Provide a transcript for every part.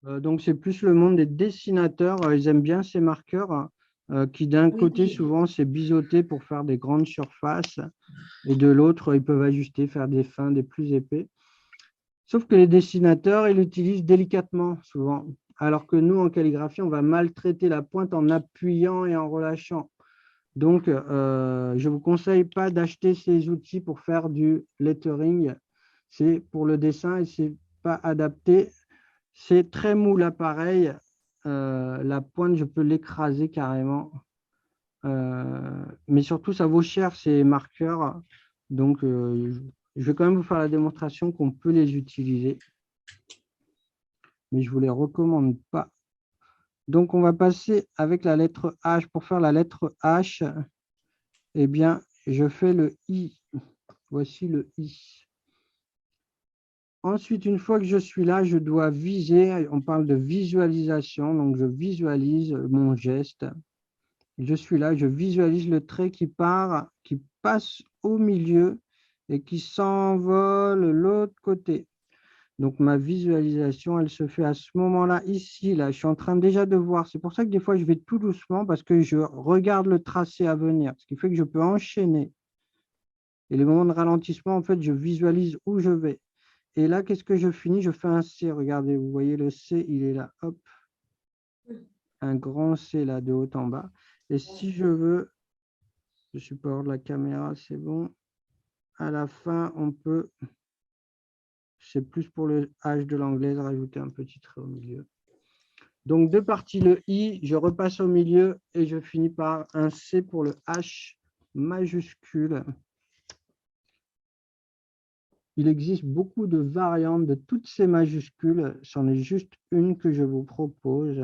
Donc, c'est plus le monde des dessinateurs. Ils aiment bien ces marqueurs qui, d'un côté, Oui, souvent, c'est biseauté pour faire des grandes surfaces et de l'autre, ils peuvent ajuster, faire des fins, des plus épais. Sauf que les dessinateurs, ils l'utilisent délicatement, souvent. Alors que nous, en calligraphie, on va maltraiter la pointe en appuyant et en relâchant. Donc, je ne vous conseille pas d'acheter ces outils pour faire du lettering. C'est pour le dessin et ce n'est pas adapté. C'est très mou l'appareil. La pointe, je peux l'écraser carrément. Mais surtout, ça vaut cher ces marqueurs. Donc, je vais quand même vous faire la démonstration qu'on peut les utiliser. Mais je ne vous les recommande pas. Donc, on va passer avec la lettre H. Pour faire la lettre H, eh bien, je fais le I. Voici le I. Ensuite, une fois que je suis là, je dois viser. On parle de visualisation. Donc, je visualise mon geste. Je suis là, je visualise le trait qui part, qui passe au milieu et qui s'envole de l'autre côté. Donc, ma visualisation, elle se fait à ce moment-là, ici, là. Je suis en train déjà de voir. C'est pour ça que des fois, je vais tout doucement parce que je regarde le tracé à venir, ce qui fait que je peux enchaîner. Et les moments de ralentissement, en fait, je visualise où je vais. Et là, qu'est-ce que je finis? Je fais un C. Regardez, vous voyez le C, il est là. Hop, un grand C là, de haut en bas. Et si je veux, je suis pas hors de la caméra, c'est bon. À la fin, on peut, c'est plus pour le H de l'anglaise, rajouter un petit trait au milieu. Donc, deux parties, le I, je repasse au milieu et je finis par un C pour le H majuscule. Il existe beaucoup de variantes de toutes ces majuscules. C'en est juste une que je vous propose.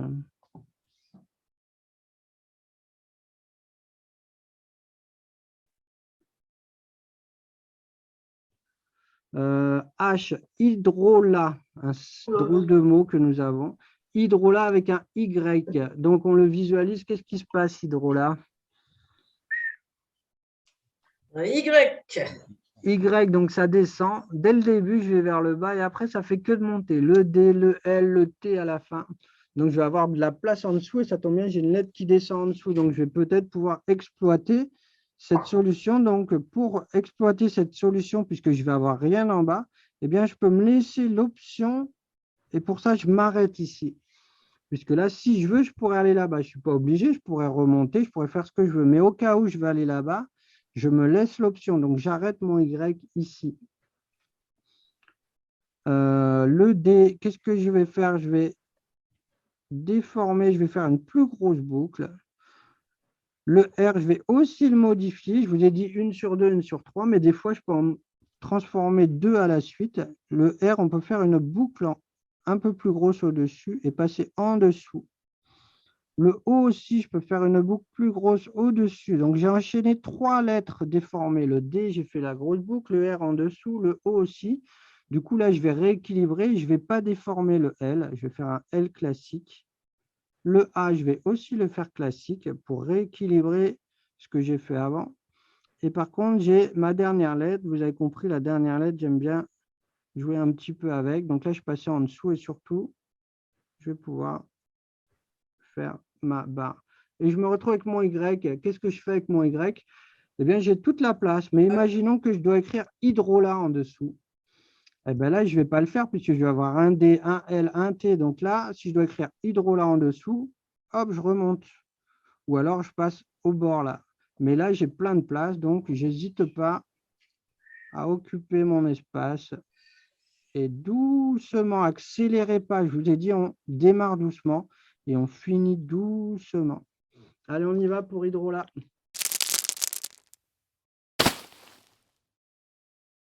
H, hydrolat, un drôle de mot que nous avons. Hydrolat avec un Y. Donc, on le visualise. Qu'est-ce qui se passe, hydrolat? Y. Y, donc ça descend. Dès le début, je vais vers le bas et après, ça fait que de monter. Le D, le L, le T à la fin. Donc, je vais avoir de la place en dessous et ça tombe bien, j'ai une lettre qui descend en dessous. Donc, je vais peut-être pouvoir exploiter cette solution. Donc, pour exploiter cette solution, puisque je vais avoir rien en bas, eh bien, je peux me laisser l'option et pour ça, je m'arrête ici. Puisque là, si je veux, je pourrais aller là-bas. Je ne suis pas obligé, je pourrais remonter, je pourrais faire ce que je veux. Mais au cas où je veux aller là-bas, je me laisse l'option. Donc, j'arrête mon Y ici. Le D, qu'est-ce que je vais faire? Je vais déformer, je vais faire une plus grosse boucle. Le R, je vais aussi le modifier. Je vous ai dit 1 sur 2, 1 sur 3, mais des fois, je peux en transformer 2 à la suite. Le R, on peut faire une boucle un peu plus grosse au-dessus et passer en dessous. Le O aussi, je peux faire une boucle plus grosse au-dessus. Donc, j'ai enchaîné 3 lettres déformées. Le D, j'ai fait la grosse boucle. Le R en dessous. Le O aussi. Du coup, là, je vais rééquilibrer. Je ne vais pas déformer le L. Je vais faire un L classique. Le A, je vais aussi le faire classique pour rééquilibrer ce que j'ai fait avant. Et par contre, j'ai ma dernière lettre. Vous avez compris, la dernière lettre, j'aime bien jouer un petit peu avec. Donc là, je passais en dessous et surtout, je vais pouvoir faire ma barre. Et je me retrouve avec mon Y. Qu'est-ce que je fais avec mon Y? Eh bien, j'ai toute la place. Mais imaginons que je dois écrire hydrolat en dessous. Eh bien là, je ne vais pas le faire puisque je vais avoir un D, un L, un T. Donc là, si je dois écrire hydrolat en dessous, hop, je remonte. Ou alors, je passe au bord là. Mais là, j'ai plein de place. Donc, j'hésite pas à occuper mon espace. Et doucement, accélérez pas. Je vous ai dit, on démarre doucement et on finit doucement. Allez, on y va pour hydrolat.